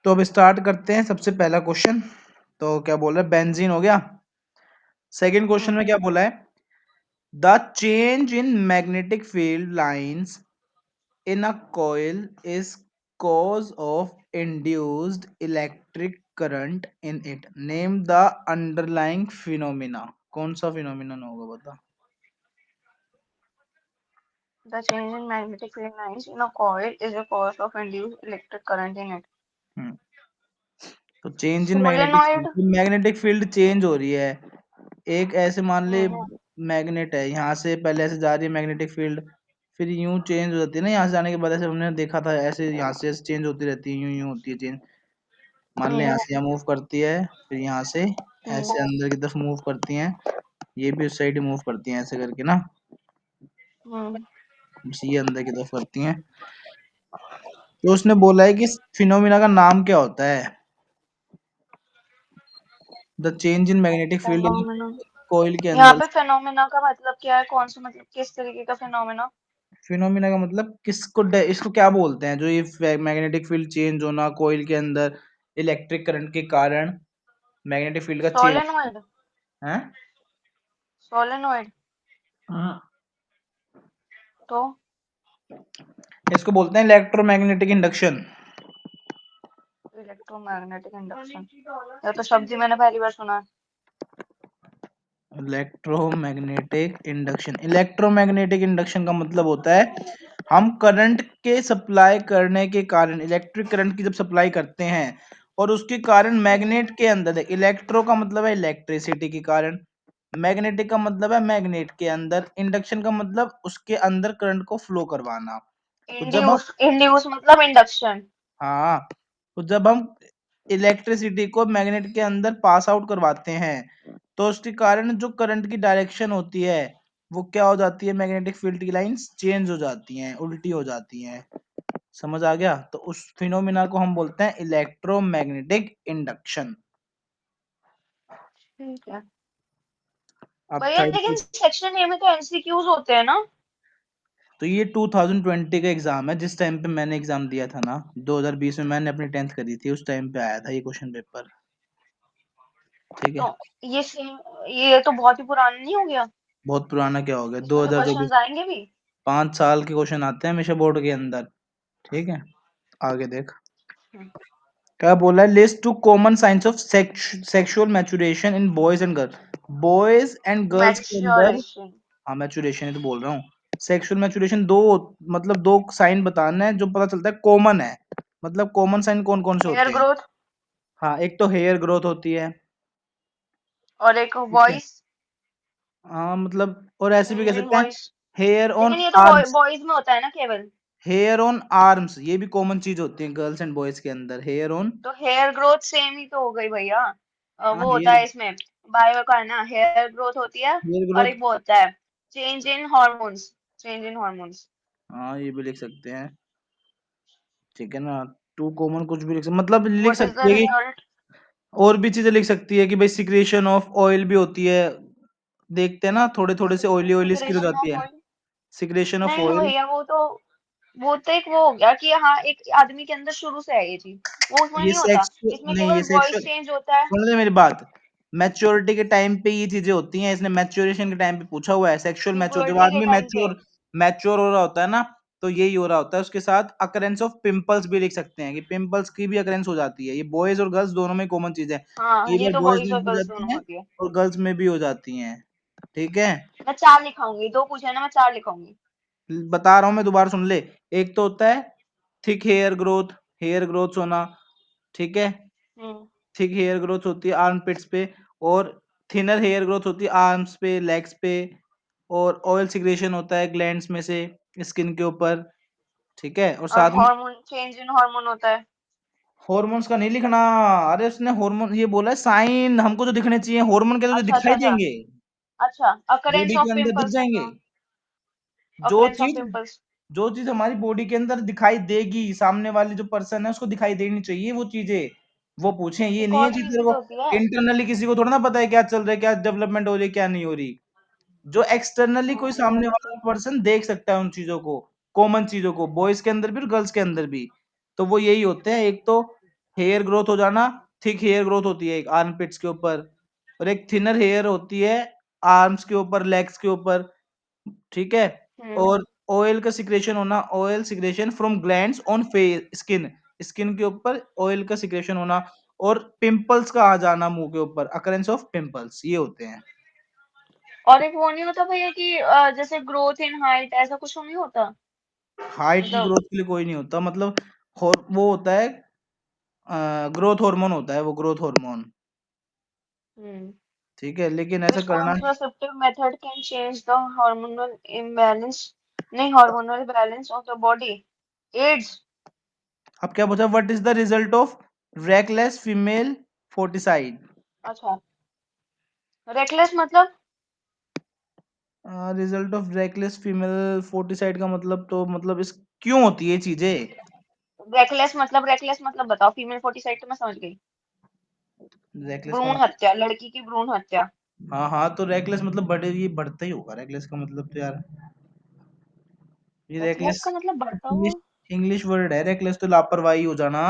तो अब स्टार्ट करते हैं। सबसे पहला क्वेश्चन तो क्या बोल रहा है, बेंजीन हो गया। सेकंड क्वेश्चन में क्या बोला है, the change in magnetic field lines in a coil is cause of induced electric current in it. Name the underlying phenomena. कौन सा phenomenon होगा बता। The change in magnetic field lines in a coil is a cause of induced electric current in it. तो change in Solenoid. Magnetic field change हो रही है। एक ऐसे मान ले हम्म मैग्नेट है, यहाँ से पहले ऐसे जा रही है मैग्नेटिक फील्ड, फिर यूं चेंज हो जाती है ना, यहाँ से जाने के बाद ऐसे हमने देखा था, ऐसे यहाँ से चेंज होती रहती है, यूं यूं होती है चेंज। मान ले यहाँ हम्म से यहाँ मूव करती है, फिर यहाँ से हम्म ऐसे अंदर की तरफ मूव करती हैं, ये भी उस साइड ही मूव करती हैं ऐसे करके ना, हम्म बस ये अंदर की तरफ करती हैं। तो उसने बोला है कि फिनोमिना का नाम क्या होता है, the change in magnetic field in phenomena. Coil के यहाँ अंदर। पे फेनोमेना का मतलब क्या है? कौन सा मतलब किस तरीके का फेनोमेना? फिनोमिना का मतलब किसको इसको क्या बोलते हैं, जो ये मैग्नेटिक फील्ड चेंज होना कोयल के अंदर इलेक्ट्रिक करंट के कारण मैग्नेटिक फील्ड का चेंज सोलेनोइड। है। सोलेनोइड। हाँ। तो इसको बोलते हैं इलेक्ट्रोमैग्नेटिक इंडक्शन। Electromagnetic induction. ये तो शब्द ही मैंने पहली बार सुना है। इलेक्ट्रोमैग्नेटिक इंडक्शन का मतलब होता है, हम करंट के सप्लाई करने के कारण, इलेक्ट्रिक करंट की जब सप्लाई करते हैं और उसके कारण मैग्नेट के अंदर, इलेक्ट्रो का मतलब है इलेक्ट्रिसिटी के कारण, मैग्नेटिक का मतलब है मैग्नेट के अंदर, इंडक्शन का मतलब उसके अंदर करंट को फ्लो करवाना। तो जब हम, इंड्यूस इंड्यूस मतलब इंडक्शन। हाँ, तो जब हम इलेक्ट्रिसिटी को मैग्नेट के अंदर पास आउट करवाते हैं तो उसके कारण जो करंट की डायरेक्शन होती है वो क्या हो जाती है, मैग्नेटिक फील्ड की लाइंस चेंज हो जाती हैं, उल्टी हो जाती हैं। समझ आ गया? तो उस फिनोमिना को हम बोलते हैं इलेक्ट्रोमैग्नेटिक इंडक्शन। ठीक है अब भैया, थर्ड, लेकिन सेक्शन ए में तो एमसीक्यूज होते हैं ना? तो ये 2020 का एग्जाम है, जिस टाइम पे मैंने एग्जाम दिया था ना, 2020 में मैंने अपनी 10th करी थी, उस टाइम पे आया था ये क्वेश्चन पेपर। ठीक है। तो ये सेम, ये तो बहुत ही पुराना नहीं हो गया? बहुत पुराना क्या हो गया, इसमें तो 2024। क्वेश्चंस आएंगे भी। 5 साल के क्वेश्चन आते हैं हमेशा बोर्ड के अंदर। ठीक है, आगे देख हम्म, क्या बोला है, list two common signs of sexual maturation in boys and girls. Boys and girls के अंदर, मैच्योरेशन। हाँ मैचुरेशन ही तो बोल रहा हूँ। सेक्सुअल मैचुरेशन दो, मतलब दो साइन बताना है जो पता चलता है कॉमन है, मतलब कॉमन साइन कौन कौन से हेयर होते हैं। ग्रोथ। हाँ, एक तो हेयर ग्रोथ होती है। और एक ठीक है, वॉइस। हाँ मतलब, और ऐसे भी कह चेंजिंग सकते हैं वॉइस। हेयर ऑन लेकिन ये तो आर्म्स। बॉयज में होता है ना केवल? हेयर ऑन आर्म्स ये भी कॉमन चीज होती है गर्ल्स एंड बॉयज के अंदर, हेयर ऑन। तो हेयर ग्रोथ सेम ही तो हो गई भैया। हाँ वो होता हेयर, है इसमें, बायो का है ना, हेयर ग्रोथ होती है। हेयर और ग्रोथ। एक वो होता है change in hormones. Change in hormones. हाँ ये भी लिख सकते हैं। ठीक है ना, टू कॉमन कुछ भी लिख सकते, मतलब लिख व्हाट इज द सकती है कि रिजल्ट? और भी चीजें लिख सकती है कि भाई सिक्रेशन ऑफ ऑयल भी होती है। देखते हैं ना, थोड़े थोड़े से ऑयली ऑयली स्किन हो सिक्रेशन जाती ऑफ है। ऑयल? सिक्रेशन ऑफ नहीं ऑयल। भैया, वो तो एक वो हो गया कि हाँ, एक आदमी के अंदर शुरू से है ये चीज। वो उसमें ये नहीं होता। सेक्स इसमें नहीं, ये केवल वॉइस सेक्सुअल, चेंज होता है। सुन ले मेरी बात, मैच्योरिटी के टाइम पे ये चीजें होती हैं, इसने मैच्योरेशन के टाइम पे पूछा हुआ है। सेक्सुअल मैच्योर, जब प्यूबर्टी के आदमी टाइम पे। मैच्योर मैच्योर हो रहा होता है ना, तो यही हो रहा होता है। उसके साथ अकरेंस ऑफ पिंपल्स भी लिख सकते हैं कि पिंपल्स की भी अकरेंस हो जाती है। ये बॉयज और गर्ल्स दोनों में कॉमन चीज है, हाँ, कई ये बार तो बॉयज बॉयज में और भी हो गर्ल्स दोनों जाती में हैं होती है। और गर्ल्स में भी हो जाती हैं। ठीक है, मैं 4 लिखाऊंगी, 2 पूछे ना, मैं 4 लिखाऊंगी। बता रहा हूं मैं, दोबारा सुन ले। एक तो होता है thick hair growth, hair growth होना। ठीक है, हम्म थिक हेयर ग्रोथ होती है आर्म पिट्स पे, और थिनर हेयर ग्रोथ होती है आर्म्स पे, लेग्स पे, और ऑयल सिक्रेशन होता है ग्लैंड्स में से स्किन के ऊपर। ठीक है, और और साथ में हार्मोन, चेंज इन हार्मोन होता है। हॉर्मोन्स का नहीं लिखना। अरे उसने हार्मोन ये बोला है, साइन हमको जो दिखने चाहिए, हार्मोन के तो जो अच्छा अच्छा दिखाई अच्छा। देंगे, अच्छा, अकरेंस बॉडी के ऑफ अंदर दिख पिंपल्स जाएंगे। लिखना। जो अकरेंस ऑफ चीज पिंपल्स। जो चीज हमारी बॉडी के अंदर दिखाई देगी, सामने वाली जो पर्सन है उसको दिखाई देनी चाहिए वो चीजें, वो पूछे। ये ये नहीं है कौन कि सी तेरे चीज को होती है? इंटरनली किसी को थोड़ा ना पता है क्या चल रहा है, क्या डेवलपमेंट हो रही है, क्या नहीं हो रही। जो एक्सटर्नली कोई सामने वाला पर्सन देख सकता है उन चीजों को, कॉमन चीजों को, बॉयज के अंदर भी और गर्ल्स के अंदर भी। तो वो यही होते हैं, एक तो हेयर ग्रोथ हो जाना, थिक हेयर ग्रोथ होती है एक आर्मपिट्स के ऊपर, और एक थिनर हेयर होती है आर्म्स के ऊपर, लेग्स के ऊपर, ठीक है? हम्म। और ऑयल का सिक्रेशन होना, oil secretion from glands on skin, skin के ऊपर ऑयल का सिक्रेशन होना, और पिंपल्स का आ जाना मुंह के ऊपर, अकरेंस ऑफ पिंपल्स, ये होते हैं। और एक वो नहीं होता भैया कि जैसे ग्रोथ इन हाइट, ऐसा कुछ नहीं होता? हाइट की मतलब। ग्रोथ के लिए कोई नहीं होता, मतलब वो होता है, ग्रोथ हार्मोन होता है वो, ग्रोथ हार्मोन, हम्म। ठीक है? लेकिन ऐसा Which करना, contraceptive method can change the hormonal imbalance, नहीं, hormonal balance of the body? AIDS? अब क्या पूछा, what is the result of reckless female foeticide? अच्छा, रेकलेस मतलब? Result of reckless female foeticide का मतलब, तो मतलब इस क्यों होती है ये चीजें? रेकलेस मतलब बताओ, फीमेल फोर्टिसाइड तो मैं समझ गई। रेकलेस का भ्रूण मतलब, हत्या, लड़की की भ्रूण हत्या। हाँ हाँ, तो रेकलेस मतलब बढ़े, ये बढ़ता ही होगा रेकलेस का मतलब, तो यार ये रेकलेस रेकलेस का मतलब बढ़ता इंग्लिश, हुआ? इंग्लिश वर्ड है रेकलेस, तो लापरवाही हो जाना।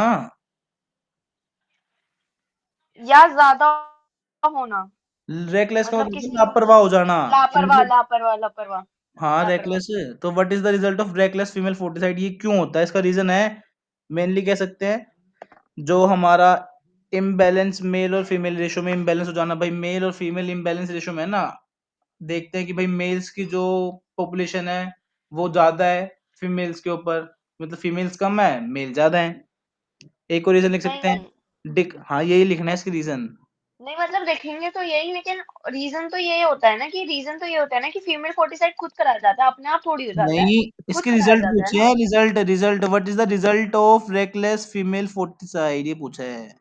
या ज्यादा होना? रेकलेस का मतलब मतलब किसी, लापरवाह हो जाना। लापरवाह, लापरवाह, लापरवाह। हाँ, लापरवाह। रेकलेस। तो what is the result of reckless female foeticide, ये क्यों होता है? इसका रीजन है, मेनली कह सकते हैं, जो हमारा इम्बैलेंस, मेल और फीमेल रेशो में इम्बैलेंस हो जाना। भाई मेल और फीमेल इम्बैलेंस रेशो में है ना, देखते हैं कि भाई मेल्स की जो पॉपुलेशन है वो ज्यादा है फीमेल्स के ऊपर, मतलब फीमेल्स कम है, मेल ज्यादा है। एक और रीजन लिख सकते नहीं, हैं, डिक, हाँ यही लिखना है इसकी रीजन। नहीं मतलब देखेंगे तो यही, लेकिन रीजन तो ये होता है ना, कि रीजन तो ये होता है ना कि फीमेल फोर्टिसाइड खुद कराया जाता है, अपने आप थोड़ी हो जाता है। नहीं, खुद इसके कराया रिजल्ट जाता है पूछे ना। हैं, result, result, what is the result of reckless female foeticide, ये पूछा है।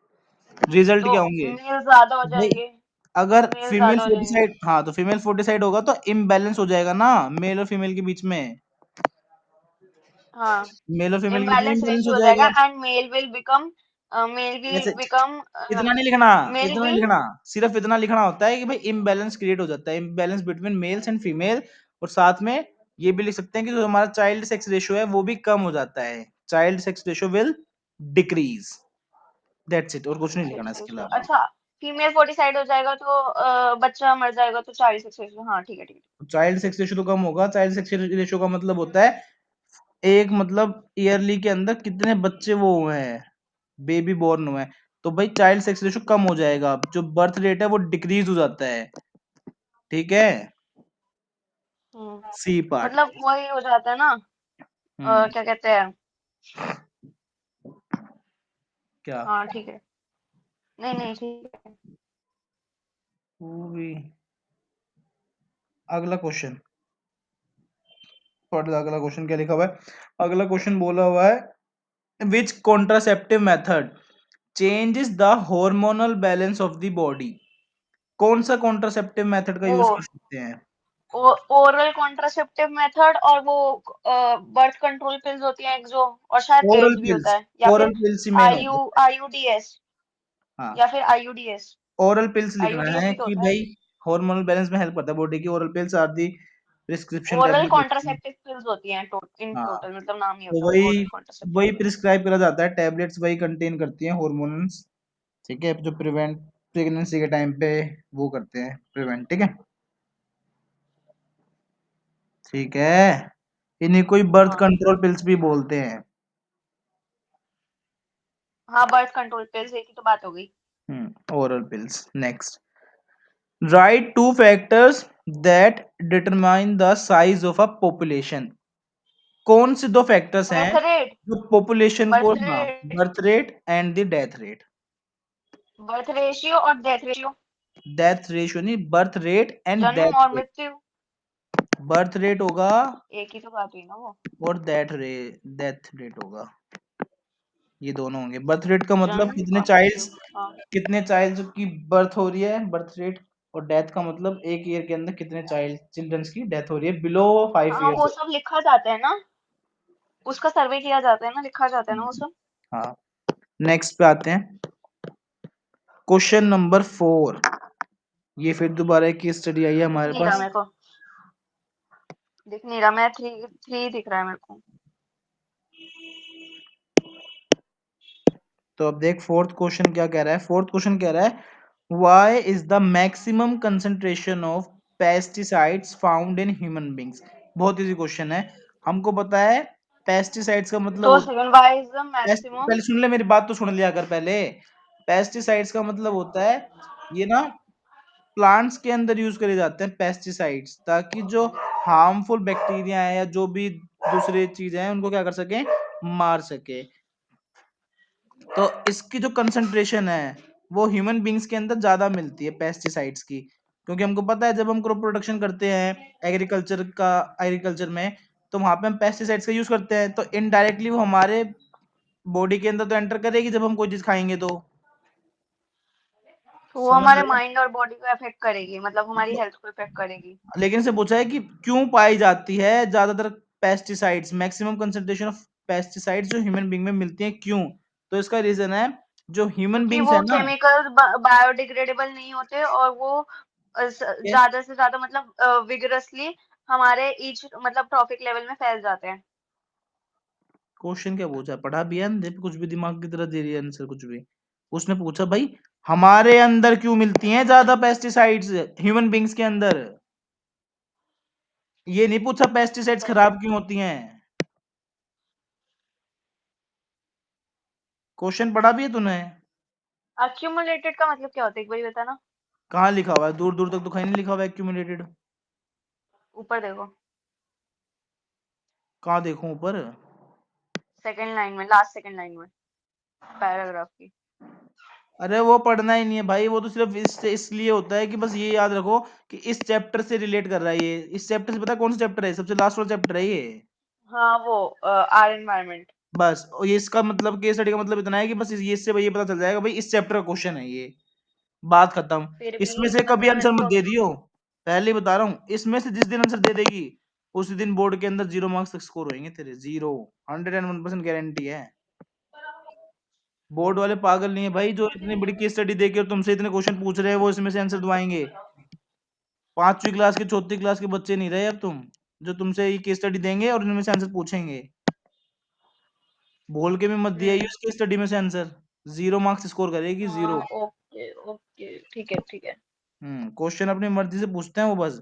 रिजल्ट तो क्या होंगे? मेल ज्यादा हो भाई जाएंगे। अगर मेल फीमेल ज्यादा हो जाएंगे। फोर्टिसाइड, हाँ तो फीमेल फोर्टिसाइड होगा तो इम्बैलेंस हो जाएगा ना मेल और फीमेल के बीच में, हाँ। मेल और फीमेल के बीच में इम्बैलेंस इम्बैलेंस हो रेशियो हो जाएगा, जाएगा। एंड मेल विल ऐसे बिकम इतना नहीं लिखना, मेल इतना नहीं विल। लिखना, सिर्फ इतना लिखना होता है कि भाई इम्बैलेंस क्रिएट हो जाता है, imbalance between mails and female. और साथ में ये भी लिख सकते हैं कि जो हमारा चाइल्ड सेक्स रेशियो है वो भी कम हो जाता है, child sex ratio will decrease, that's it, और कुछ नहीं लिखना सेक्स इसके रेशियो, अलावा। अच्छा। फीमेल फोर्टिसाइड हो जाएगा तो बच्चा मर जाएगा, तो चाइल्ड सेक्स रेशियो, हाँ ठीक है, ठीक है। चाइल्ड सेक्स रेशियो तो कम होगा, चाइल्ड सेक्स रेशियो का मतलब होता है एक, मतलब ईयरली के अंदर कितने बच्चे वो हुए हैं, बेबी बोर्न हुए हैं, तो भाई चाइल्ड सेक्स रेशियो कम हो जाएगा, जो बर्थ रेट है वो डिक्रीज हो जाता है, ठीक है? हम्म। C part. मतलब वही हो जाता है ना, हम्म। क्या कहते हैं। क्या? हाँ ठीक है। नहीं नहीं, ठीक है। वो भी। अगला क्वेश्चन, पढ़ लो अगला क्वेश्चन क्या लिखा हुआ है। अगला क्वेश्चन बोला हुआ है, which contraceptive method changes the hormonal balance of the body? कौन सा कॉन्ट्रासेप्टिव मेथड का वो यूज कर सकते हैं? ओरल कॉन्ट्रासेप्टिव मेथड, और वो बर्थ कंट्रोल पिल्स होती हैं एक जो, और शायद ओरल एड्स भी होता पिल्स, है, या ओरल फिर पिल्स ही मेन होता है। आईयूडीएस, हाँ, या फिर आईयूडीएस। ओरल पिल्स लिखना आईयूडीएस है भी तो कि होता है। भाई हार्मोनल बैलेंस में हेल्प करता है बॉडी की, oral pills are the prescription oral tablet होती है। कॉन्ट्रासेप्टिव पिल्स होती हैं इन हाँ, टोटल, मतलब नाम ही तो होता है वही ओरल कॉन्ट्रासेप्टिव वही पिल्स। प्रिस्क्राइब करा जाता है, टैबलेट्स वही कंटेन करती हैं हॉर्मोन्स, ठीक है, जो प्रिवेंट प्रेगनेंसी के टाइम पे वो करते हैं प्रिवेंट, ठीक है, ठीक है, इन्हीं कोई बर्थ हाँ। कंट्रोल पिल्स भी बोलते हैं। हाँ, बर्थ कंट्रोल पिल्स, एक ही तो बात हो गई। Oral pills. Next, right two factors that determine the size of a population. कौन से दो फैक्टर्स हैं बर्थ रेट। जो पॉपुलेशन को, बर्थ हाँ, rate. Birth rate and the death rate, birth ratio और डेथ रेशियो। डेथ रेशियो नहीं, birth rate and जन्म डेथ और रेट, मृत्यु। बर्थ रेट होगा एक ही तो बात हुई ना वो। और डेथ रेट होगा, ये दोनों होंगे। बर्थ रेट का मतलब जन्म कितने और मृत्यु। चाइल्ड्स, हाँ। कितने चाइल्ड्स की बर्थ हो रही है, बर्थ रेट, और डेथ का मतलब एक ईयर के अंदर कितने चिल्ड्रंस की डेथ हो रही है बिलो 5 वो ईयर्स। सब लिखा जाता है ना, उसका सर्वे किया जाता है ना, लिखा जाता है ना वो सब। हाँ, नेक्स्ट पे आते हैं, क्वेश्चन नंबर 4। ये फिर दोबारा एक केस स्टडी आई है दिख हमारे नहीं रहा पास। मेरे को। दिख नहीं रहा, मैं थ्री थ्री दिख रहा है मेरे को। तो अब देख फोर्थ क्वेश्चन क्या कह रहा है। फोर्थ क्वेश्चन कह रहा है why is the maximum concentration of pesticides found in human beings. बहुत इजी क्वेश्चन है। हमको पता है पेस्टिसाइड्स का मतलब 2 second, why is the maximum. पहले सुन ले, मेरी बात तो सुन लिया कर पहले। पेस्टिसाइड्स का मतलब होता है ये ना, प्लांट्स के अंदर यूज करे जाते हैं पेस्टिसाइड्स, ताकि जो हार्मफुल बैक्टीरिया है या जो भी दूसरी चीजें हैं उनको क्या कर सके, मार सके। तो इसकी जो कंसंट्रेशन है वो ह्यूमन बींग्स के अंदर ज्यादा मिलती है पेस्टिसाइड्स की, क्योंकि हमको पता है जब हम क्रॉप प्रोडक्शन करते हैं एग्रीकल्चर में, तो वहां पे हम पेस्टिसाइड्स का यूज करते हैं, तो इनडायरेक्टली वो हमारे बॉडी के अंदर तो एंटर करेगी जब हम कोई चीज खाएंगे तो। तो वो समझ हमारे रहे माइंड और बॉडी को अफेक्ट करेगी, मतलब हमारी हो? हेल्थ को इफेक्ट करेगी। लेकिन से पूछा है कि क्यों पाई जाती है ज्यादातर pesticides, maximum concentration of pesticides जो ह्यूमन बींग में मिलती हैं, क्यों? तो इसका रीजन है जो ह्यूमन क्योंकि बींग्स वो है ना, केमिकल बायोडिग्रेडेबल नहीं होते, और वो ज्यादा से ज्यादा मतलब विगरसली हमारे ईच मतलब ट्रॉफिक लेवल में फैल जाते हैं। क्वेश्चन क्या पूछा, पढ़ा भी है अंधे पे, कुछ भी दिमाग की तरह दे रही है आंसर कुछ भी। उसने पूछा भाई हमारे अंदर क्यों मिलती हैं ज्यादा पेस्टिसाइड्स ह्यूमन बींग्स के अंदर, ये नहीं पूछा पेस्टिसाइड्स खराब क्यों होती हैं। क्वेश्चन पढ़ा भी है तूने? अक्यूमुलेटेड का मतलब क्या होता है, एक बार बताना। कहाँ लिखा हुआ है? दूर दूर तक तो कहीं नहीं लिखा हुआ है एक्यूमुलेटेड। ऊपर देखो, कहाँ देखूं ऊपर? सेकंड लाइन में, लास्ट सेकंड लाइन में, पैराग्राफ की। अरे वो पढ़ना ही नहीं है भाई, वो तो सिर्फ इसलिए होता है कि बस ये याद रखो कि इस चैप्टर से रिलेट कर रहा है ये, इस चैप्टर से। पता है कौन सा चैप्टर है? सबसे लास्ट वाला चैप्टर है ये। हाँ, वो आर एनवायरमेंट। बस, और ये इसका मतलब, केस स्टडी का मतलब इतना है कि बस ये इससे ये पता चल जाएगा भाई इस चैप्टर का क्वेश्चन है ये, बात खत्म। फिर इसमें भी से कभी मतलब आंसर मेरे मत को। दे दियो, पहले ही बता रहा हूँ। इसमें से जिस दिन आंसर दे देगी उसी दिन बोर्ड के अंदर 0 मार्क्स तक स्कोर होंगे तेरे, 0। 101% गारंटी है। बोर्ड वाले पागल नहीं है भाई जो इतनी बड़ी केस स्टडी देके और तुमसे इतने क्वेश्चन पूछ रहे हैं वो इसमें से आंसर दवाएंगे। 5वीं क्लास के 4थी क्लास के बच्चे नहीं रहे अब तुम, जो तुमसे ये केस स्टडी देंगे और इनमें से आंसर पूछेंगे। बोल के भी मत दिया हम्म। इस केस स्टडी में से आंसर, 0 मार्क्स स्कोर करेगी, हाँ, 0। ओके ओके, ठीक है ठीक है। क्वेश्चन अपनी मर्जी से पूछते हैं वो बस।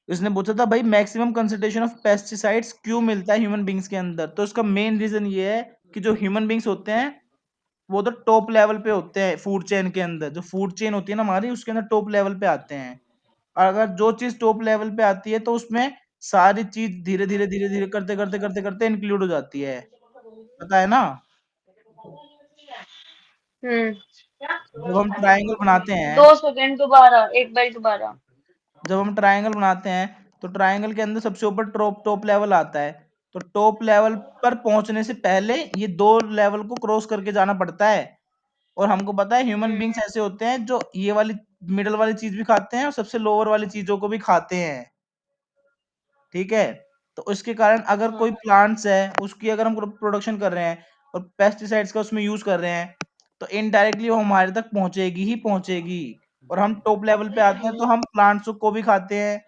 इसने पूछा था भाई मैक्सिमम कंसंट्रेशन ऑफ पेस्टिसाइड्स क्यों मिलता है ह्यूमन बींग्स के अंदर, तो इसका मेन रीजन ये है कि जो ह्यूमन बींग्स होते हैं वो तो टॉप लेवल पे होते हैं फूड चेन के अंदर, जो फूड चेन होती है ना हमारी, उसके अंदर टॉप लेवल पे आते हैं। और अगर जो चीज टॉप लेवल पे आती है तो उसमें सारी चीज धीरे धीरे करते करते करते करते इंक्लूड हो जाती है, पता है ना? हम्म। जब हम ट्रायंगल बनाते हैं 2 सेकंड, दोबारा एक बार दोबारा। जब हम ट्रायंगल बनाते हैं तो ट्रायंगल के अंदर सबसे ऊपर टॉप टॉप लेवल आता है। तो टॉप लेवल पर पहुंचने से पहले ये 2 लेवल को क्रॉस करके जाना पड़ता है। और हमको पता है ह्यूमन हम्म। बींग्स ऐसे होते हैं जो ये वाली मिडल वाली चीज भी खाते हैं और सबसे लोअर वाली चीजों को भी खाते हैं, ठीक है? तो उसके कारण अगर कोई हाँ। प्लांट्स है उसकी अगर हम प्रोडक्शन कर रहे हैं और पेस्टिसाइड्स का उसमें यूज कर रहे हैं, तो इनडायरेक्टली वो हमारे तक पहुंचेगी ही पहुंचेगी। और हम टॉप लेवल पे आते हैं तो हम प्लांट्स को भी खाते हैं,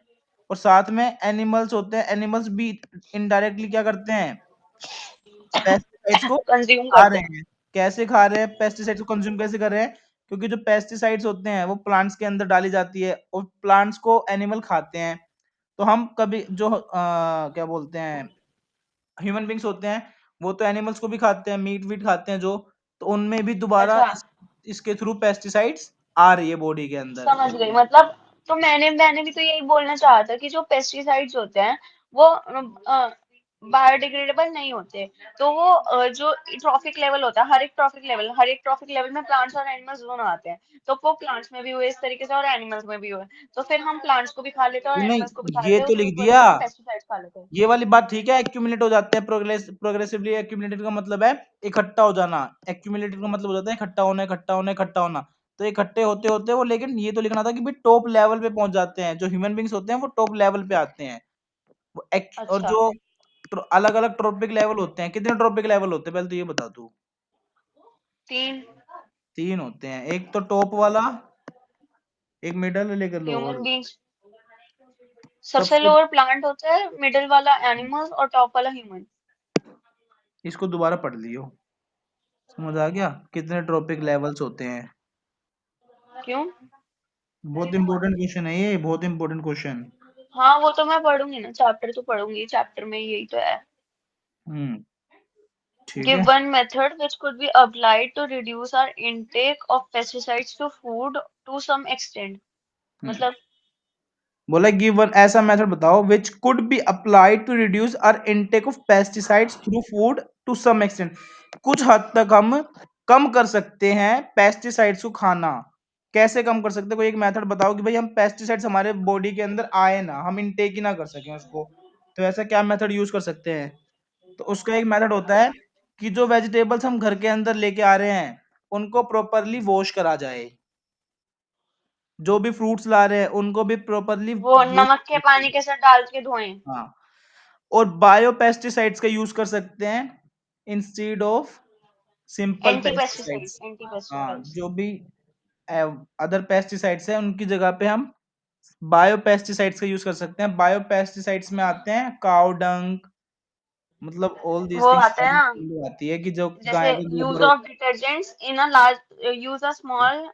और साथ में एनिमल्स होते हैं, एनिमल्स भी इनडायरेक्टली क्या करते हैं, पेस्टिसाइड्स को कंज्यूम खा करते रहे हैं। हैं। कैसे खा रहे हैं, पेस्टिसाइड्स को कंज्यूम कैसे कर रहे हैं? क्योंकि जो पेस्टिसाइड्स होते हैं वो प्लांट्स के अंदर डाली जाती है और प्लांट्स को एनिमल खाते हैं। तो हम कभी जो क्या बोलते हैं, ह्यूमन बींग्स होते हैं वो तो एनिमल्स को भी खाते हैं, मीट वीट खाते हैं जो, तो उनमें भी दोबारा अच्छा, इसके थ्रू पेस्टिसाइड्स आ रही है बॉडी के अंदर। समझ गई मतलब। तो मैंने भी तो यही बोलना चाहा था कि जो पेस्टिसाइड्स होते हैं वो बायोडिग्रेडेबल नहीं होते। तो वो जो ट्रॉफिक लेवल होता है, हर एक ट्रॉफिक लेवल में प्लांट्स और एनिमल्स दोनों आते हैं। तो वो प्लांट्स में भी हुए इस तरीके से और एनिमल्स में भी हुए। तो फिर हम प्लांट्स को भी खा लेते हैं और नहीं, एनिमल्स को भी खा ये लेते हैं, तो उस लिख वजह दिया, से हम पेस्टिसाइड्स खा लेते हैं। ये वाली बात ठीक है, एक्यूमुलेट हो जाते हैं, प्रोग्रेसिवली एक्यूमुलेटेड का मतलब है इकट्ठा हो जाना। एक्यूमुलेटेड का मतलब हो जाता है इकट्ठा होना इकट्ठा होना इकट्ठा होना। तो इकट्ठे होते होते वो, लेकिन ये तो लिखना था कि भाई टॉप लेवल पे पहुंच जाते हैं, जो ह्यूमन बींग्स होते हैं वो टॉप लेवल पे आते हैं। और अच्छा। जो अलग अलग ट्रॉपिक लेवल होते हैं, कितने ट्रॉपिक लेवल होते हैं पहले तो ये बता तू? 3। 3 होते हैं, एक तो टॉप वाला, एक मिडल, लेकर लोअर। ह्यूमन बींग्स सबसे सबसे, लोअर प्लांट होता है, मिडिल वाला एनिमल्स और टॉप वाला ह्यूमन। इसको दोबारा पढ़ लियो। समझ आ गया कितने ट्रॉपिक लेवल्स होते हैं? क्यों? बहुत इंपॉर्टेंट क्वेश्चन है ये, बहुत इंपॉर्टेंट क्वेश्चन। हाँ वो तो मैं पढ़ूंगी ना, चैप्टर तो पढ़ूंगी, चैप्टर में यही तो है। हम्म, ठीक है। Give one method which could be applied to reduce our intake of pesticides to food to some extent. हम्म, मतलब बोला गिव वन ऐसा मेथड बताओ which could be applied to reduce our intake of pesticides through food to some extent. कुछ हद तक हम कम कर सकते हैं पेस्टिसाइड्स को खाना। कैसे कम कर सकते हैं? कोई एक मेथड बताओ कि भाई हम पेस्टिसाइड्स हमारे बॉडी के अंदर आए ना, हम इनटेक ही ना कर सकें उसको। तो ऐसा क्या मेथड यूज कर सकते हैं? तो उसका एक मेथड होता है कि जो वेजिटेबल्स हम घर के अंदर लेके आ रहे हैं उनको प्रॉपरली वॉश करा जाए। जो भी फ्रूट्स ला रहे हैं उनको भी प्रॉपरली वो वॉश। नमक के पानी के साथ डाल के धोएं। हाँ, और बायो पेस्टिसाइड्स का यूज कर सकते हैं instead of simple anti pesticides, pesticides. Anti हाँ, पेस्टिसाइड्स। जो भी अदर पेस्टिसाइड्स हैं उनकी जगह पे हम बायो पेस्टिसाइड्स का यूज कर सकते हैं। बायो पेस्टिसाइड्स में आते हैं काउ डंग, मतलब ऑल वो दीज थिंग्स आता है ना, आती है कि जो जैसे गाय का यूज गोबर ऑफ होता detergents in a large, use a small,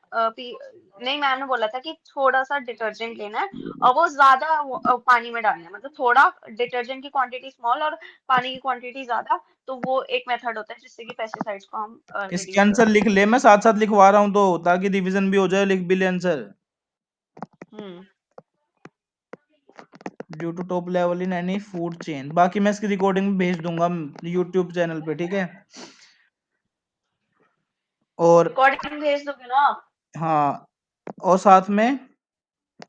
नहीं मैम ने बोला था कि थोड़ा सा डिटर्जेंट लेना है और वो ज्यादा पानी में डालना है, मतलब थोड़ा डिटर्जेंट की क्वांटिटी स्मॉल और पानी की क्वांटिटी ज्यादा। तो वो एक मेथड होता है जिससे कि पेस्टिसाइड्स को हम है। इसके रिड्यूस कर आंसर लिख सकते हैं। ले, मैं साथ साथ लिखवा रहा हूँ तो ताकि रिवीजन भी हो जाए, लिख भी ले आंसर। हम्म। Due to top level in any food chain. बाकी मैं इसकी रिकॉर्डिंग भेज दूंगा यूट्यूब चैनल पे, ठीक है? और रिकॉर्डिंग भेज दोगे ना आप? हाँ, और साथ में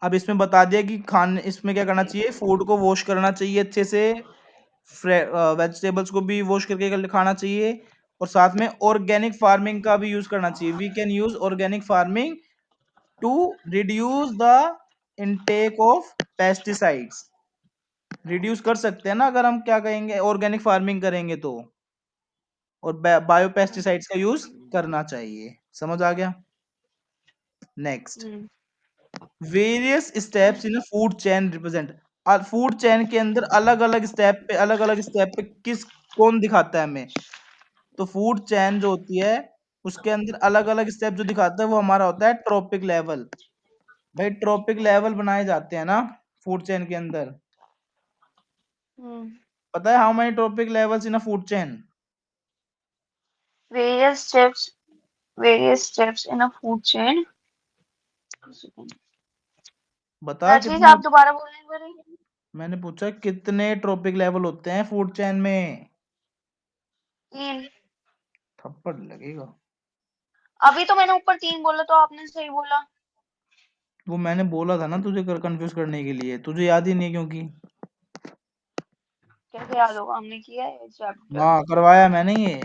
अब इसमें बता दिया कि खाने इसमें क्या करना चाहिए, फूड को वॉश करना चाहिए अच्छे से, वेजिटेबल्स को भी वॉश करके खाना चाहिए, और साथ में ऑर्गेनिक फार्मिंग का भी यूज करना चाहिए। We can use organic farming to reduce the intake of pesticides. Reduce कर सकते हैं ना अगर हम क्या कहेंगे, ऑर्गेनिक फार्मिंग करेंगे तो। और बायो पेस्टिसाइड्स का यूज करना चाहिए। समझ आ गया? Next, hmm. Various steps in food chain represent. Food chain के अंदर अलग अलग स्टेप पे किस कौन दिखाता है हमें? तो फूड चेन जो होती है उसके अंदर अलग अलग स्टेप जो दिखाता है वो हमारा होता है ट्रॉपिक लेवल। भाई ट्रॉपिक लेवल बनाए जाते हैं ना फूड चेन के अंदर। हम्म। पता है how many trophic levels in a food chain? various steps various steps in a food chain। बता क्या चीज कितने। आप दोबारा बोलने एक बारी? मैंने पूछा कितने ट्रॉपिक लेवल होते हैं फूड चेन में? 3। थप्पड़ लगेगा। अभी तो मैंने ऊपर 3 बोला तो आपने सही बोला। वो मैंने बोला था ना तुझे कंफ्यूज करने के लिए, तुझे याद ही नहीं है क्योंकि। कैसे याद होगा, हमने किया है चैप्टर। हाँ, करवाया मैंने ये।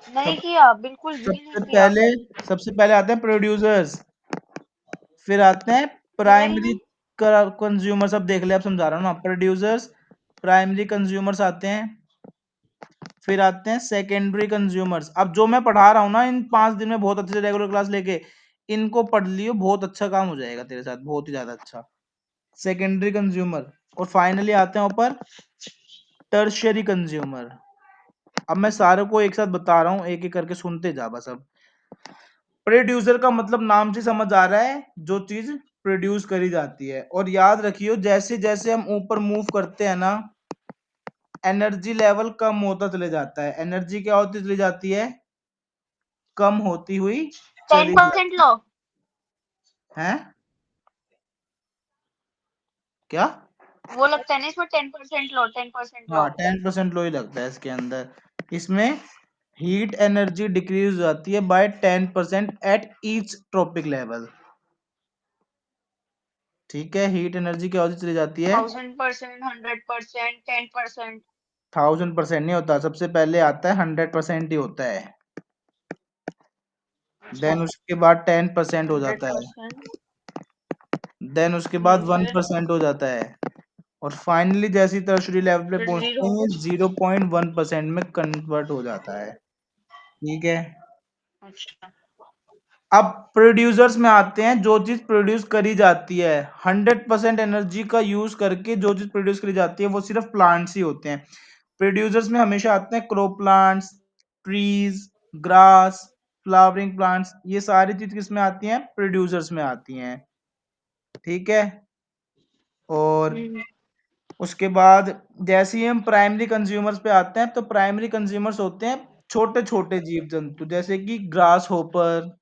नहीं सब किया, बिल्कुल भी नहीं सबसे किया। पहले सबसे पहले आते हैं प्रोड्यूसर्स, फिर आते हैं किया ही प्राइमरी नहीं। कंज्यूमर्स। अब देख ले, अब समझा रहा हूँ ना। प्रोड्यूसर्स, प्राइमरी कंज्यूमर्स आते हैं, फिर आते हैं सेकेंडरी कंज्यूमर्स। अब जो मैं पढ़ा रहा हूँ ना इन 5 दिन में बहुत अच्छे से रेगुलर क्लास लेके, इनको पढ़ लियो, बहुत अच्छा काम हो जाएगा तेरे साथ, बहुत ही ज्यादा अच्छा। सेकेंडरी कंज्यूमर, और फाइनली आते हैं ऊपर टर्शियरी कंज्यूमर। अब मैं सारों को एक साथ बता रहा हूँ, एक एक करके सुनते जा बस। अब प्रोड्यूसर का मतलब नाम से समझ आ रहा है जो चीज प्रोड्यूस करी जाती है। और याद रखियो जैसे जैसे हम ऊपर मूव करते हैं ना, एनर्जी लेवल कम होता चले जाता है। एनर्जी क्या होती चली जाती है? कम होती हुई टेन चली परसेंट जाती लो। है। क्या? वो लगता है ना इसमें 10% लो, 10% लो। हाँ, 10% लो ही लगता है इसके अंदर। इसमें हीट एनर्जी डिक्रीज हो जाती है by 10% at each trophic level. ठीक है, हीट एनर्जी क्या होती चली जाती है? 1000%, 100%, 10%। 1000% नहीं होता, सबसे पहले आता है 100% ही होता है। अच्छा। देन उसके बाद 10% हो हंड्रेड जाता है। परसेंट देन उसके बाद वन फिर परसेंट हो जाता है। और फाइनली जैसी टर्शरी लेवल पे फिर पहुंचते जीरो। हैं 0.1% में कन्वर्ट हो जाता है। ठीक है। अच्छा। अब प्रोड्यूसर्स में आते हैं, जो चीज प्रोड्यूस करी जाती है 100% एनर्जी का यूज करके, जो चीज प्रोड्यूस करी जाती है वो सिर्फ प्लांट्स ही होते हैं। प्रोड्यूसर्स में हमेशा आते हैं crow plants, trees, grass, flowering plants, ये सारी चीज किस में आती हैं? प्रोड्यूसर्स में आती हैं। ठीक है। और हम्म, उसके बाद जैसे ही हम प्राइमरी कंज्यूमर्स पे आते हैं, तो प्राइमरी कंज्यूमर्स होते हैं छोटे छोटे जीव जंतु, जैसे कि ग्रास होपर,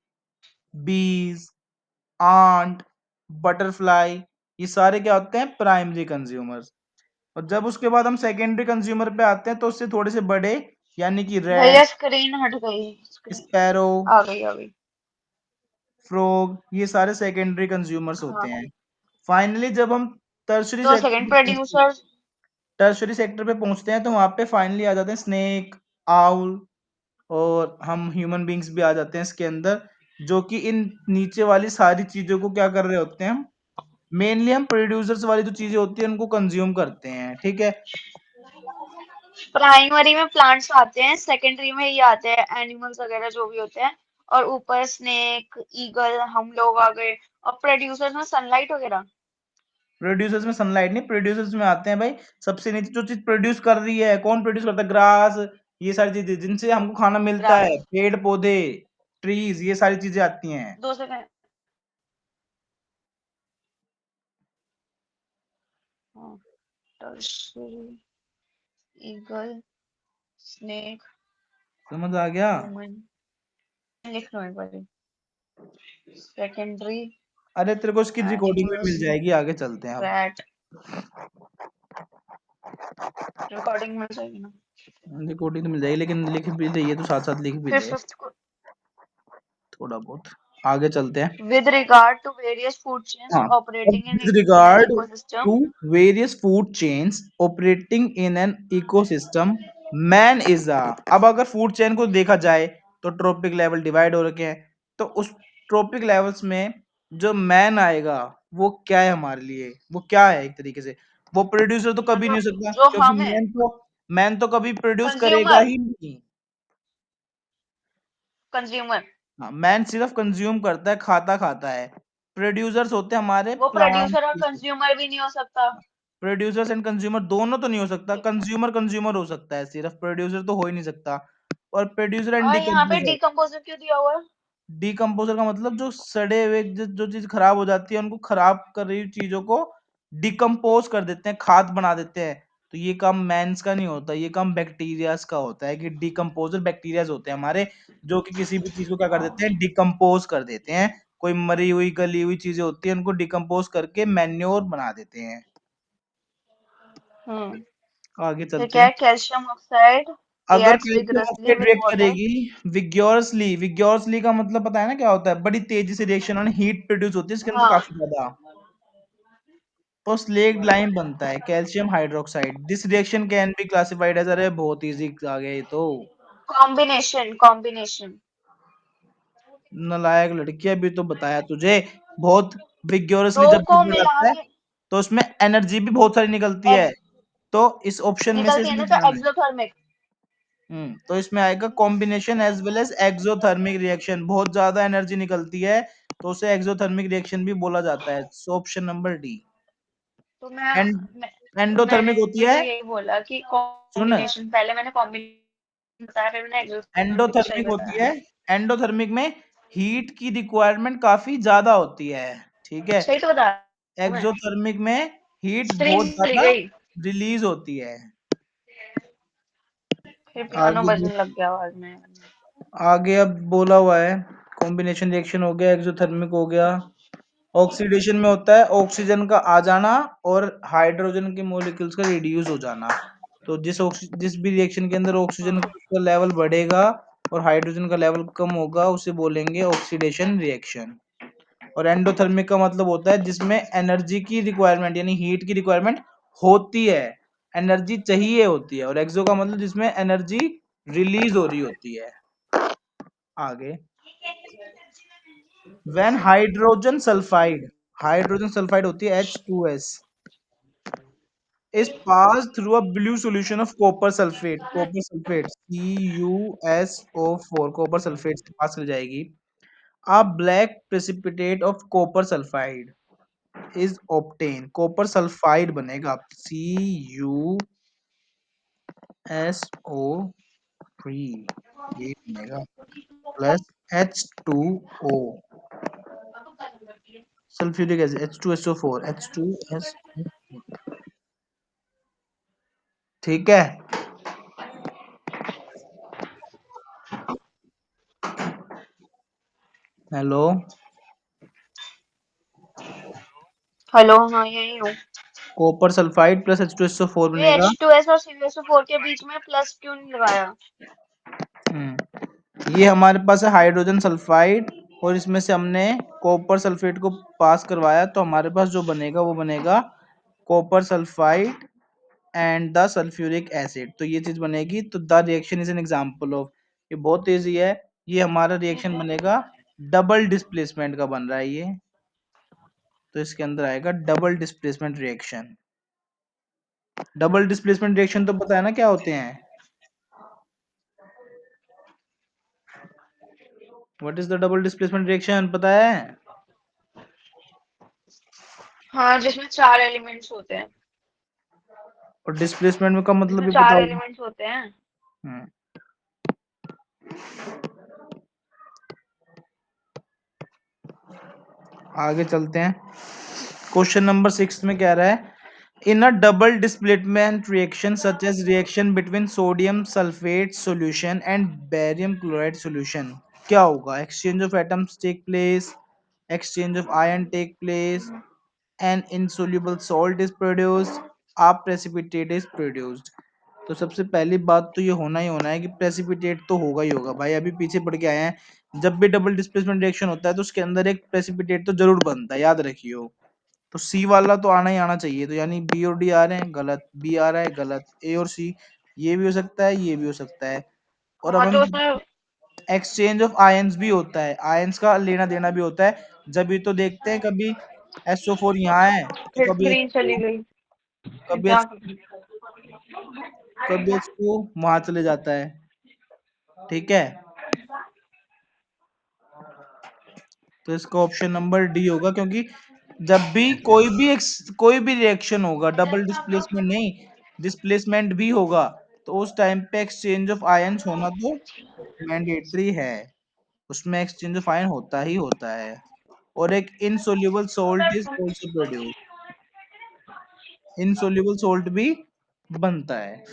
बीज, आंट, बटरफ्लाई, ये सारे क्या होते हैं? Primary consumers. और जब उसके बाद हम सेकेंडरी कंज्यूमर पे आते हैं, तो उससे थोड़े से बड़े, यानी कि भैया रैट, स्क्रीन हट गई, स्क्रीन स्पैरो, आ गई, आ गई। फ्रॉग, ये सारे सेकेंडरी कंज्यूमर्स होते हाँ, हैं। फाइनली जब हम टर्शरी दो सेक्टर सेकंड, पे पहुंचते हैं, प्रोड्यूसर। टर्शरी सेक्टर पे पहुंचते हैं, तो वहां पे फाइनली आ जाते हैं स्नेक, आउल, और हम ह्यूमन बींग्स भी आ जाते हैं इसके अंदर, जो कि इन नीचे वाली सारी चीजों को क्या कर रहे होते हैं? मेनली हम प्रोड्यूसर्स वाली जो चीजें होती हैं उनको कंज्यूम करते हैं। ठीक है। प्राइमरी में प्लांट्स आते हैं, सेकेंडरी में ये आते हैं एनिमल्स वगैरह जो भी होते हैं, और ऊपर स्नेक, ईगल, हम लोग आ गए। और प्रोड्यूसर्स में सनलाइट वगैरह। प्रोड्यूसर्स में सनलाइट नहीं, प्रोड्यूसर्स में आते हैं भाई सबसे नीचे जो चीज प्रोड्यूस कर रही है, कौन प्रोड्यूस करता है? ग्रास, ये सारी चीजें जिनसे हमको खाना मिलता है, ग्रास। पेड़ पौधे, ट्रीज, ये सारी चीजें आती हैं। दो सेकंड। हाँ, टर्सरी, ईगल, स्नेक, समझ आ गया? ह्यूमन। लिख लो एक बार। सेकेंडरी, अरे तेरे को इसकी रिकॉर्डिंग भी एनिमल्स, मिल जाएगी, आगे चलते हैं अब। रैट। रिकॉर्डिंग मिल जाएगी ना? रिकॉर्डिंग तो मिल जाएगी, लेकिन लिख भी रही है तो साथ साथ लिख भी फिर ले फिफ्थ को, थोड़ा बहुत। आगे चलते हैं। with regard to various food chains हाँ, operating with in an regard to ecosystem. various food chains operating in an ecosystem, man is a। अब अगर फूड चेन को देखा जाए, तो ट्रॉपिक लेवल डिवाइड हो रखे हैं, तो उस ट्रॉपिक लेवल्स में जो मैन आएगा, वो क्या है हमारे लिए? वो क्या है एक तरीके से? वो प्रोड्यूसर तो कभी नहीं मतलब हो सकता, जो क्योंकि हम है, मैन तो कभी प्रोड्यूस करेगा कंज्यूमर, ही नहीं। कंज्यूमर। हाँ, मैन सिर्फ कंज्यूम करता है, खाता खाता है। प्रोड्यूसर्स होते हैं हमारे वो प्रोड्यूसर और प्लांट। कंज्यूमर भी नहीं हो सकता। प्रोड्यूसर्स एंड कंज्यूमर दोनों तो नहीं हो सकता, कंज्यूमर कंज्यूमर हो सकता है सिर्फ, प्रोड्यूसर तो हो ही नहीं सकता। और प्रोड्यूसर एंड और यहाँ पे डिकम्पोजर। डिकम्पोजर क्यों दिया हुआ है? डिकम्पोजर का मतलब जो सड़े हुए, जो चीज खराब हो जाती है, उनको खराब कर रही चीजों को डिकम्पोज कर देते हैं, खाद बना देते हैं। तो ये काम मैंस का नहीं होता, ये काम बैक्टीरियाज का होता है, कि डिकम्पोजर बैक्टीरियाज होते हैं हमारे, जो कि किसी भी चीज को क्या कर देते हैं? डिकम्पोज कर देते हैं। कोई मरी हुई गली हुई चीजें होती हैं, उनको डिकम्पोज करके मैन्योर बना देते हैं। हम्म। आगे फिर चलते क्या हैं। है? कैल्शियम ऑक्साइड अगर reacts calcium vigorously oxide with react water. करेगी विग्योरसली, विग्योरसली का मतलब पता है ना क्या होता है? बड़ी तेजी से रिएक्शन और हीट प्रोड्यूस होती है इसके अंदर हाँ, काफी ज्यादा, तो स्लेक्ड लाइम बनता है calcium hydroxide. This reaction can be classified as, अरे बहुत इजी आ गया ये तो। Combination, combination. नालायक लड़की, अभी तो बताया तुझे। बहुत विग्योरसली दो जब को कुछ हो मिला जाता है, के तो उसमें एनर्जी भी बहुत सारी निकलती है। एक्स तो इस ऑप्शन में से निकलती है इसमें ना, तो जाना है। एक्सोथर्मिक। तो इसमें आएगा combination as well as exothermic reaction, बहुत ज्यादा एनर्जी निकलती है, तो उसे एक्सोथर्मिक रिएक्शन भी बोला जाता है। So option number D. तो एंड मैं एंडोथर्मिक होती मैंने है। तो यही बोला कि सुन, कॉम्बिनेशन, पहले मैंने कॉम्बिनेशन बताया, फिर मैंने एक्सोथर्मिक सही एंडोथर्मिक होती बताया। है। एंडोथर्मिक में हीट की रिक्वायरमेंट काफी ज्यादा होती है। ठीक है। सही तो बता रहा हूँ मैं। एक्सोथर्मिक में हीट स्क्रीन बहुत चली ज्यादा गई, रिलीज होती है। फिर पियानो आगे बजने लग गया आवाज में। आगे अब बोला हुआ है, कॉम्बिनेशन रिएक्शन हो गया, एक्सोथर्मिक हो गया। ऑक्सीडेशन में होता है ऑक्सीजन का आ जाना और हाइड्रोजन के मॉलिक्यूल्स का रिड्यूस हो जाना। तो जिस भी रिएक्शन के अंदर ऑक्सीजन हाँ, का लेवल बढ़ेगा और हाइड्रोजन का लेवल कम होगा, उसे बोलेंगे ऑक्सीडेशन रिएक्शन। और एंडोथर्मिक का मतलब होता है जिसमें एनर्जी की रिक्वायरमेंट, यानी हीट की रिक्वायरमेंट होती है, एनर्जी चाहिए होती है। और एक्सो का मतलब जिसमें एनर्जी रिलीज हो रही होती है। आगे, व्हेन हाइड्रोजन सल्फाइड होती है H2S, is passed through a blue solution of copper sulfate CuSO4, copper sulphate से पास कर जाएगी। A black precipitate of copper sulfide is obtained, copper sulphide बनेगा CuSO3। ये बनेगा plus H2O, sulphuric acid H2SO4, H2S। ठीक है। हेलो। हेलो, हाँ यही हूँ। कॉपर सल्फाइड प्लस H2SO4 ये बनेगा। H2S और CuSO4 के बीच में प्लस क्यों नहीं लगाया? ये हमारे पास है हाइड्रोजन सल्फाइड, और इसमें से हमने कॉपर सल्फेट को पास करवाया, तो हमारे पास जो बनेगा वो बनेगा copper sulphide and the sulphuric acid. तो ये चीज बनेगी। तो the reaction is an example of, ये बहुत इजी है। ये हमारा रिएक्शन बनेगा, डबल डिस्प्लेसमेंट का बन रहा है ये। तो इसके अंदर आएगा double displacement reaction. Double displacement reaction तो पता है ना क्या होते हैं? What is the double displacement reaction, पता है? हाँ, जिसमें 4 एलिमेंट्स होते हैं। और डिस्प्लेसमेंट में का मतलब जिसमें भी पता 4 होगा। एलिमेंट्स होते हैं। हम्म, आगे चलते हैं। क्वेश्चन नंबर 6 में कह रहा है, in a double displacement reaction such as reaction between sodium sulphate solution and barium chloride solution, क्या होगा? Exchange of atoms take place, exchange of ion take place, an insoluble salt is produced, a precipitate is produced। तो सबसे पहली बात तो ये होना ही होना है कि प्रेसिपिटेट तो होगा ही होगा भाई, अभी पीछे पढ़ के आए हैं। जब भी डबल डिस्प्लेसमेंट रिएक्शन होता है तो उसके अंदर एक प्रेसिपिटेट तो जरूर बनता है, याद रखियो। तो सी वाला तो आना ही आना चाहिए। तो यानी बी और डी आ रहे हैं, गलत। बी आ रहा है, गलत। ए और सी, ये भी हो सकता है, ये भी हो सकता है। और अब हाँ, तो हम उसमें एक्सचेंज ऑफ आयंस भी होता है, आयंस का लेना देना भी होता है। जब भी तो देखते हैं, कभी SO4 यहाँ है तो फिर कभी स्क्रीन चली H2, गई। फिर कभी क्या H, करूं? कभी H2 वहां चले जाता है। ठीक है। तो इसका ऑप्शन नंबर डी होगा, क्योंकि जब भी कोई भी रिएक्शन होगा, डबल डिस्प्लेसमेंट नहीं, डिस्प्लेसमेंट भी होगा, तो उस टाइम पे एक्सचेंज ऑफ आयंस होना तो मैंडेटरी है। उसमें एक्सचेंज ऑफ आयन होता ही होता है। और एक insoluble salt is also produce, insoluble salt भी बनता है।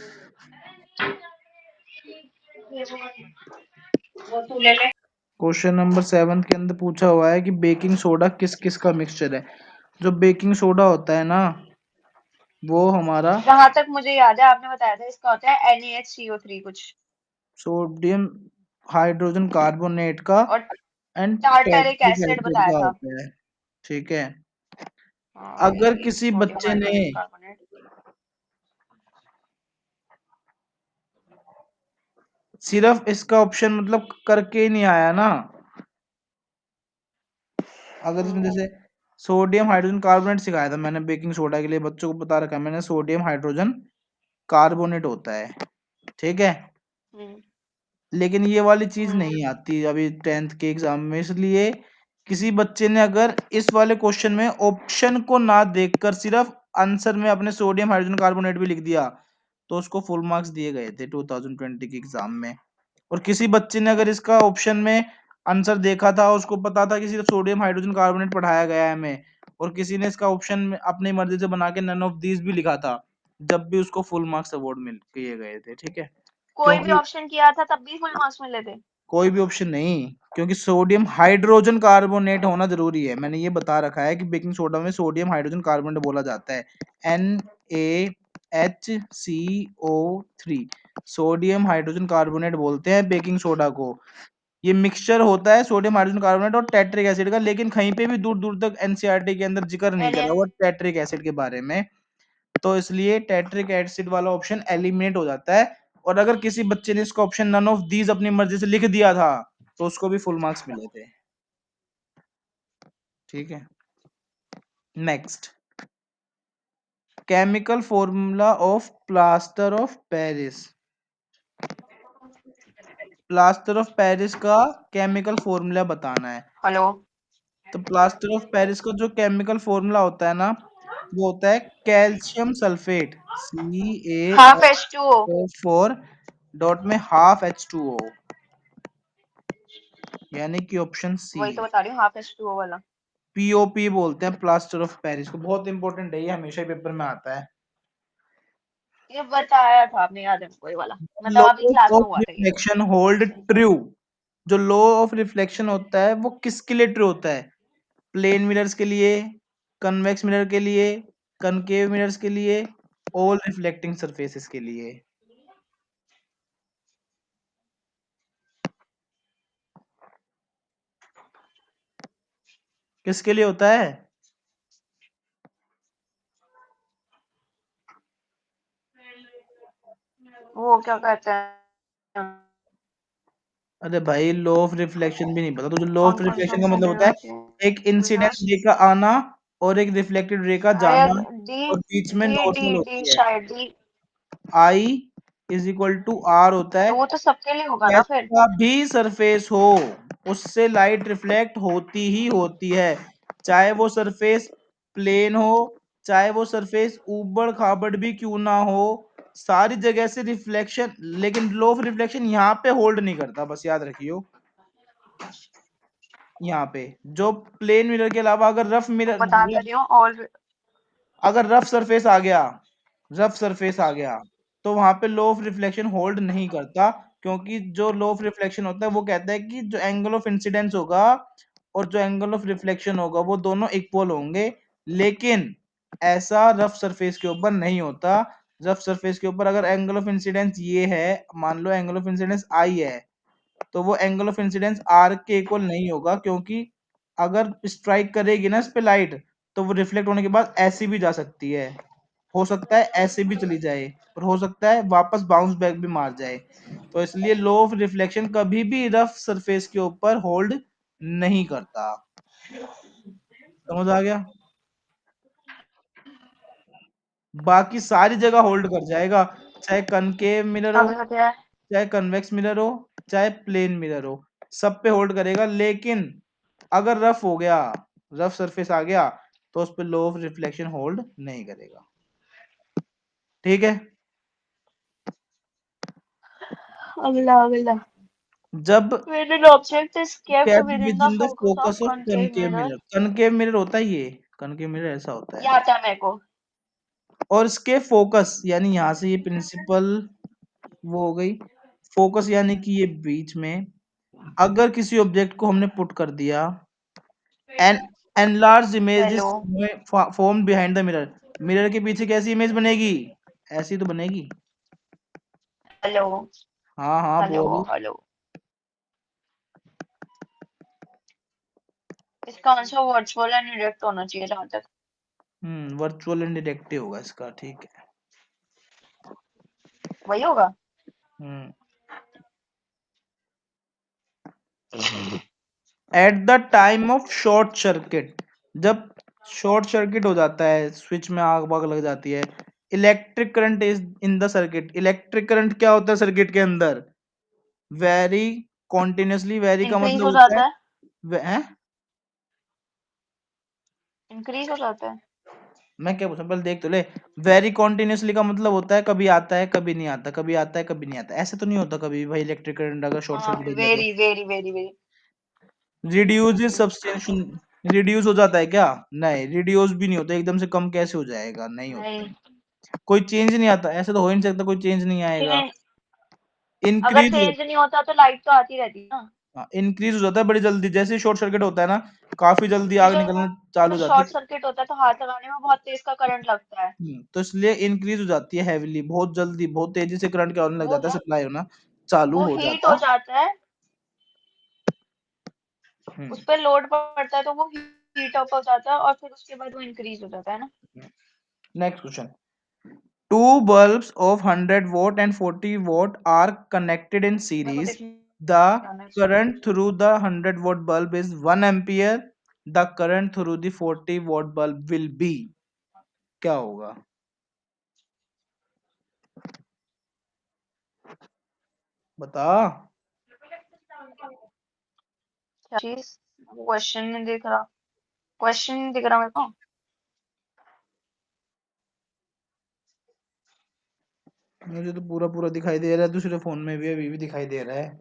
वो तू ले ले। क्वेश्चन नंबर 7 के अंदर पूछा हुआ है कि बेकिंग सोडा किस किस का मिक्सचर है। जो बेकिंग सोडा होता है ना, वो हमारा जहां तक मुझे याद है आपने बताया था इसका होता है NaHCO3 कुछ। सोडियम हाइड्रोजन कार्बोनेट का और एंड टार्टरिक टेट्रिक एसिड एसिड बताया का था। होता है। ठीक है। हाँ, अगर वही किसी सोडियम बच्चे ने हाइड्रोजन कार्बोनेट। सिर्फ इसका ऑप्शन मतलब करके ही नहीं आया ना, अगर इसमें जैसे सोडियम हाइड्रोजन कार्बोनेट सिखाया था मैंने बेकिंग सोडा के लिए, बच्चों को बता रखा है मैंने, सोडियम हाइड्रोजन कार्बोनेट होता है। ठीक है। हम्म। लेकिन ये वाली चीज हम्म। नहीं आती अभी 10th के एग्जाम में, इसलिए किसी बच्चे ने अगर इस वाले क्वेश्चन में ऑप्शन को ना देखकर सिर्फ आंसर में अपने सोडियम हाइड्रोजन कार्बोनेट भी लिख दिया, तो उसको फुल मार्क्स दिए गए थे 2020 के एग्जाम में। और किसी बच्चे ने अगर इसका ऑप्शन में आंसर देखा था, उसको पता था कि सिर्फ सोडियम हाइड्रोजन कार्बोनेट पढ़ाया गया है हमें, और किसी ने इसका ऑप्शन में अपनी मर्जी से बना के नन ऑफ दीज भी लिखा था, जब भी उसको फुल मार्क्स अवार्ड मिल किए गए थे। ठीक है। कोई भी क्योंकि ऑप्शन किया था तब भी फुल मार्क्स मिले थे। कोई भी ऑप्शन नहीं, क्योंकि सोडियम हाइड्रोजन कार्बोनेट होना जरूरी है। मैंने ये बता रखा है कि बेकिंग सोडा में सोडियम हाइड्रोजन कार्बोनेट बोला जाता है, NaHCO3, सोडियम हाइड्रोजन कार्बोनेट बोलते हैं बेकिंग सोडा को। ये मिक्सचर होता है सोडियम हाइड्रोजन कार्बोनेट और टेट्रिक एसिड का, लेकिन कहीं पे भी दूर दूर तक एनसीईआरटी के अंदर जिक्र नहीं Na करा हुआ टेट्रिक एसिड के बारे में। तो इसलिए टेट्रिक एसिड वाला ऑप्शन एलिमिनेट हो जाता है। और अगर किसी बच्चे ने इसका ऑप्शन नन ऑफ दीज अपनी मर्जी से लिख दिया था, तो उसको भी फुल मार्क्स मिले थे। ठीक है। Next, chemical formula of plaster of Paris. Plaster of Paris का केमिकल फॉर्मूला बताना है। हेलो। तो प्लास्टर ऑफ पेरिस का जो केमिकल फॉर्मूला होता है ना, वो होता है calcium sulphate, half H2O। CaO4 dot में हाफ H2O। यानी कि ऑप्शन सी। वही तो बता रही हूँ, H2O वाला। पीओपी बोलते हैं, प्लास्टर ऑफ पेरिस को। बहुत इंपॉर्टेंट है ये, हमेशा ही पेपर में आता है। ये बताया था आपने, याद है मेरे को ये वाला, मतलब लॉ अभी क्लास में ऑफ हुआ था ये। Reflection hold true. जो लॉ ऑफ रिफ्लेक्शन होता है वो किसके लिए ट्रू होता है? प्लेन मिरर्स के लिए, कन्वेक्स मिरर के लिए, कनकेव मिरर्स के लिए, ऑल रिफ्लेक्टिंग सरफेसेस के लिए। किसके लिए होता है? वो क्या कहते हैं, अरे भाई, लॉ ऑफ रिफ्लेक्शन भी नहीं पता तुझे? लॉ कौन ऑफ कौन रिफ्लेक्शन का से मतलब होता मिरर्स, है एक इंसिडेंट मिरर्स, रे का आना और एक रिफ्लेक्टेड रे का शायद जाना, डी, और बीच में डी डी नॉर्मल डी होती है। शायद D. I is equal to R होता है। तो वो तो सबके लिए होगा ना फिर। कैसा भी सरफेस हो, उससे लाइट रिफ्लेक्ट होती ही होती है, चाहे वो सरफेस प्लेन हो, चाहे वो सरफेस ऊबड़ खाबड़ भी क्यों ना हो, सारी जगह से रिफ्लेक्शन। लेकिन लो ऑफ रिफ्लेक्शन यहाँ पे होल्ड नहीं करता, बस याद रखियो। यहाँ पे जो प्लेन मिरर के अलावा अगर रफ तो मिरर, बता तो रही हूँ, और अगर रफ सरफेस आ गया, रफ सरफेस आ गया, तो वहां पे लो ऑफ रिफ्लेक्शन होल्ड नहीं करता। क्योंकि जो लो ऑफ रिफ्लेक्शन होता है वो कहता है कि जो एंगल ऑफ इंसिडेंस होगा और जो एंगल ऑफ रिफ्लेक्शन होगा वो दोनों इक्वल होंगे। लेकिन ऐसा रफ सरफेस के ऊपर नहीं होता। रफ सरफेस के ऊपर अगर एंगल ऑफ इंसिडेंस ये है, मान लो एंगल ऑफ इंसिडेंस आई है, तो वो एंगल ऑफ इंसिडेंस आर के इक्वल नहीं होगा। क्योंकि अगर स्ट्राइक करेगी ना इस पे लाइट, तो वो रिफ्लेक्ट होने के बाद ऐसी भी जा सकती है, हो सकता है ऐसे भी चली जाए, और हो सकता है वापस बाउंस बैक भी मार जाए। तो इसलिए लो ऑफ रिफ्लेक्शन कभी भी रफ सरफेस के ऊपर होल्ड नहीं करता। समझ आ गया? बाकी सारी जगह होल्ड कर जाएगा, चाहे कनकेव मिरर हो, अगला क्या है। चाहे कन्वेक्स मिरर हो, चाहे प्लेन मिरर हो, सब पे होल्ड करेगा। लेकिन अगर रफ हो गया, रफ सरफेस आ गया, तो उस पे लो ऑफ रिफ्लेक्शन होल्ड नहीं करेगा। ठीक है? अगला अगला, जब when an object is kept kept within the within the focus of focus of concave concave mirror। mirror, concave mirror होता है ये, concave mirror ऐसा होता ये है। आता है मेरे को। और इसके फोकस यानी यहाँ से ये प्रिंसिपल वो हो गई, फोकस यानी कि ये बीच में। अगर किसी ऑब्जेक्ट को हमने पुट कर दिया, an enlarge image hello, is form behind the mirror, mirror के पीछे कैसी इमेज बनेगी? ऐसी तो बनेगी। हेलो, हाँ हाँ हेलो, बोल। हेलो। इसका आंसर वर्चुअल एंड डायरेक्ट होना चाहिए जहां तक। वर्चुअल एंड डिडक्टिव होगा इसका, ठीक है। वही होगा। हम्म at the time of short circuit, जब शॉर्ट सर्किट हो जाता है, स्विच में आग वाग लग जाती है, electric current is in the circuit. Electric current क्या होता है सर्किट के अंदर? वेरी कॉन्टिन्यूसली, वेरी का इंक्रीज मतलब हो होता है जाता है, हैं? इंक्रीज हो जाता है। मैं क्या पूछा, पहले देख तो ले। वेरी कॉन्टिन्यूसली का मतलब होता है कभी आता है कभी नहीं आता, कभी आता है कभी नहीं आता। ऐसे तो नहीं होता कभी भी भाई, इलेक्ट्रिक करंट अगर शॉर्ट हाँ, सर्किट हो जाए तो। Very very very very. Reduce is substantial, reduce हो जाता है क्या? नहीं, रिड्यूस भी नहीं होता, एकदम से कम कैसे हो जाएगा? नहीं नहीं, होता। कोई चेंज नहीं आता, ऐसे तो हो ही नहीं सकता कोई चेंज नहीं आएगा। चेंज, अगर इंक्रीज, चेंज नहीं होता तो लाइट तो आती रहती है ना। इंक्रीज हो जाता है बड़ी जल्दी, जैसे ही शॉर्ट सर्किट होता है ना, काफी जल्दी ये आग निकलना चालू जो हो जाती शॉर्ट है। सर्किट होता है तो हाथ लगाने में बहुत तेज का करंट लगता है। तो इसलिए इंक्रीज हो जाती है हैवीली, बहुत जल्दी, बहुत तेजी से करंट क्या होने लग वो जाता है, जो सप्लाई होना चालू वो हो हीट हो जाता। जाता है, हम्म उस पर लोड पड़ता है तो वो हीट अप हो जाता है और फिर उसके बाद वो इंक्रीज हो जाता है ना। Next question. Two bulbs of 100 watt and 40 watt are connected in मेरे को series. The देखना है इसको। current through the 100 watt bulb is 1 ampere. The current through the 40 watt bulb will be, क्या होगा? बता। क्या चीज, क्वेश्चन नहीं दिख रहा, क्वेश्चन नहीं दिख रहा मेरे को। मुझे तो पूरा पूरा दिखाई दे रहा है, दूसरे फोन में भी अभी भी दिखाई दे रहा है।